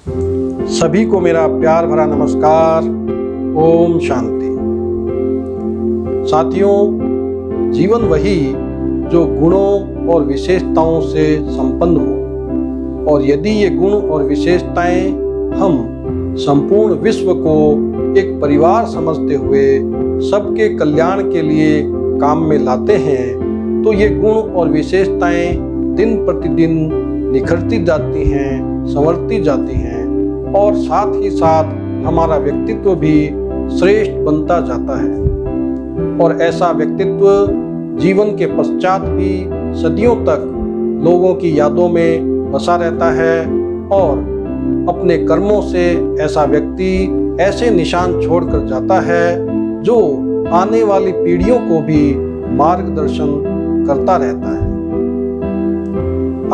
सभी को मेरा प्यार भरा नमस्कार। ओम शांति। साथियों, जीवन वही जो गुणों और विशेषताओं से संपन्न हो, और यदि ये गुण और विशेषताएं हम संपूर्ण विश्व को एक परिवार समझते हुए सबके कल्याण के लिए काम में लाते हैं, तो ये गुण और विशेषताएं दिन प्रतिदिन निखरती जाती हैं, संवरती जाती हैं, और साथ ही साथ हमारा व्यक्तित्व भी श्रेष्ठ बनता जाता है। और ऐसा व्यक्तित्व जीवन के पश्चात भी सदियों तक लोगों की यादों में बसा रहता है, और अपने कर्मों से ऐसा व्यक्ति ऐसे निशान छोड़कर जाता है जो आने वाली पीढ़ियों को भी मार्गदर्शन करता रहता है।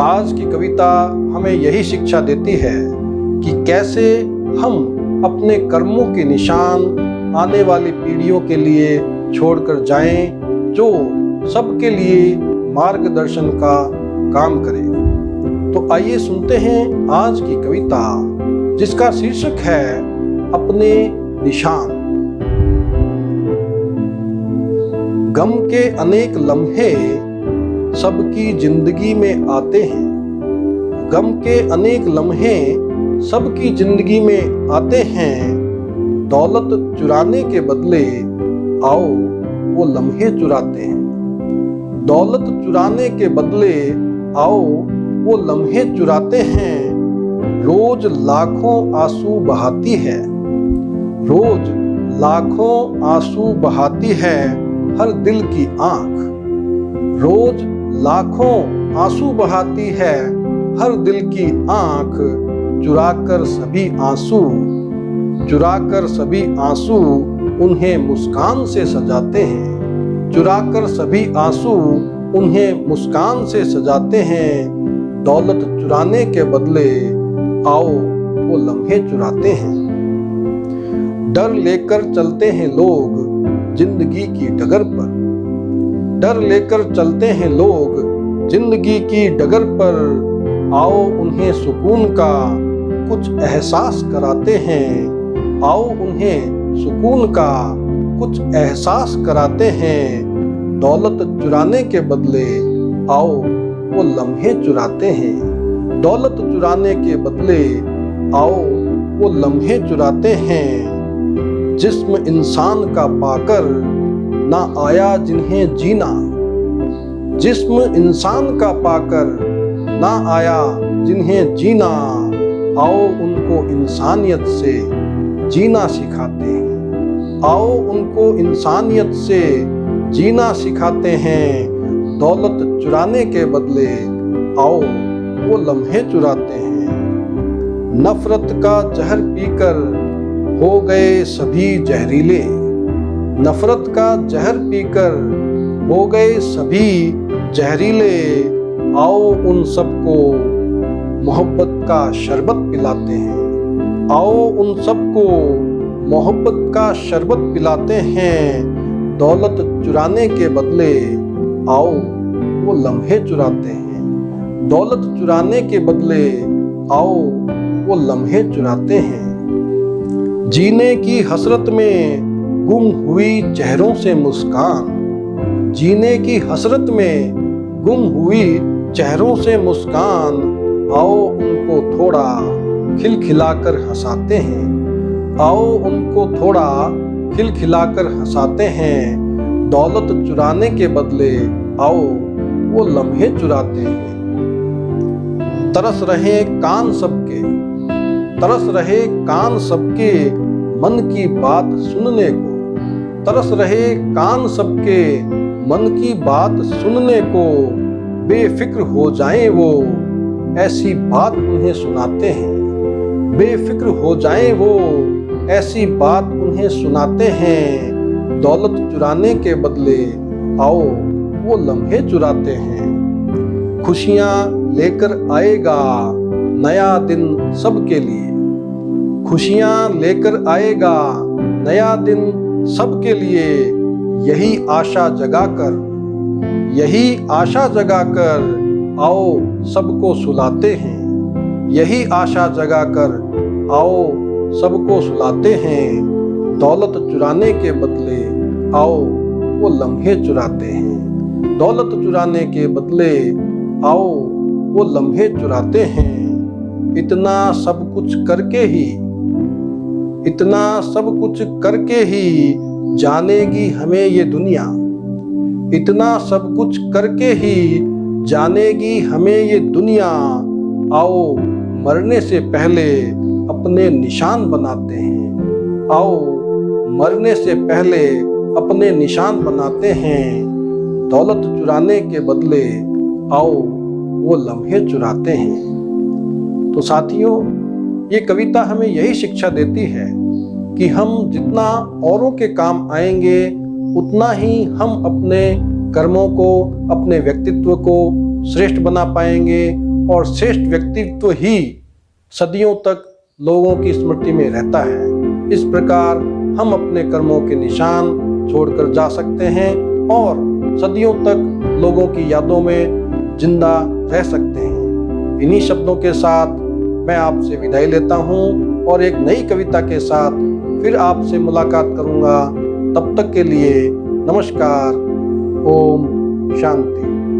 आज की कविता हमें यही शिक्षा देती है कि कैसे हम अपने कर्मों के निशान आने वाली पीढ़ियों के लिए छोड़कर जाएं, जो सबके लिए मार्गदर्शन का काम करें। तो आइए सुनते हैं आज की कविता, जिसका शीर्षक है अपने निशान। गम के अनेक लम्हे सबकी जिंदगी में आते हैं। गम के अनेक लम्हे सबकी जिंदगी में आते हैं। दौलत चुराने के बदले आओ वो लम्हे चुराते हैं। दौलत चुराने के बदले आओ वो लम्हे चुराते हैं। रोज लाखों आंसू बहाती है। रोज लाखों आंसू बहाती है हर दिल की आंख। रोज लाखों आंसू बहाती है हर दिल की आंख। चुराकर सभी आंसू उन्हें मुस्कान से सजाते हैं। चुराकर सभी आंसू उन्हें मुस्कान से सजाते हैं। दौलत चुराने के बदले आओ वो लम्हे चुराते हैं। डर लेकर चलते हैं लोग जिंदगी की डगर पर। डर लेकर चलते हैं लोग जिंदगी की डगर पर। आओ उन्हें सुकून का कुछ एहसास कराते हैं। आओ उन्हें सुकून का कुछ एहसास कराते हैं। दौलत चुराने के बदले आओ वो लम्हे चुराते हैं। दौलत चुराने के बदले आओ वो लम्हे चुराते हैं। जिस्म इंसान का पाकर ना आया जिन्हें जीना। जिस्म इंसान का पाकर ना आया जिन्हें जीना। आओ उनको इंसानियत से जीना सिखाते हैं। आओ उनको इंसानियत से जीना सिखाते हैं। दौलत चुराने के बदले आओ वो लम्हे चुराते हैं। नफरत का जहर पीकर हो गए सभी जहरीले। नफरत का जहर पीकर हो गए सभी जहरीले। आओ उन सबको मोहब्बत का शरबत पिलाते हैं। आओ उन सबको मोहब्बत का शरबत पिलाते हैं। दौलत चुराने के बदले आओ वो लम्हे चुराते हैं। दौलत चुराने के बदले आओ वो लम्हे चुराते हैं। जीने की हसरत में गुम हुई चेहरों से मुस्कान। जीने की हसरत में गुम हुई चेहरों से मुस्कान। आओ उनको थोड़ा खिलखिलाकर हंसाते हैं। आओ उनको थोड़ा खिलखिलाकर हंसाते हैं। दौलत चुराने के बदले आओ वो लम्हे चुराते हैं। तरस रहे कान सबके, तरस रहे कान सबके मन की बात सुनने को। तरस रहे कान सबके मन की बात सुनने को। बेफिक्र हो जाएं वो ऐसी बात उन्हें सुनाते हैं। बेफिक्र हो जाएं वो ऐसी बात उन्हें सुनाते हैं। दौलत चुराने के बदले आओ वो लम्हे चुराते हैं। खुशियाँ लेकर आएगा नया दिन सबके लिए। खुशियाँ लेकर आएगा नया दिन सबके लिए। यही आशा जगाकर, यही आशा जगाकर आओ सबको सुलाते हैं। यही आशा जगाकर आओ सबको सुलाते हैं। दौलत चुराने के बदले आओ वो लम्हे चुराते हैं। दौलत चुराने के बदले आओ वो लम्हे चुराते हैं। इतना सब कुछ करके ही जानेगी हमें ये दुनिया। इतना सब कुछ करके ही जानेगी हमें ये दुनिया। आओ मरने से पहले अपने निशान बनाते हैं। आओ मरने से पहले अपने निशान बनाते हैं। दौलत चुराने के बदले आओ वो लम्हे चुराते हैं। तो साथियों, ये कविता हमें यही शिक्षा देती है कि हम जितना औरों के काम आएंगे उतना ही हम अपने कर्मों को, अपने व्यक्तित्व को श्रेष्ठ बना पाएंगे और श्रेष्ठ व्यक्तित्व ही सदियों तक लोगों की स्मृति में रहता है। इस प्रकार हम अपने कर्मों के निशान छोड़कर जा सकते हैं और सदियों तक लोगों की यादों में जिंदा रह सकते हैं। इन्हीं शब्दों के साथ मैं आपसे विदाई लेता हूँ और एक नई कविता के साथ फिर आपसे मुलाकात करूँगा। तब तक के लिए नमस्कार। ओम शांति।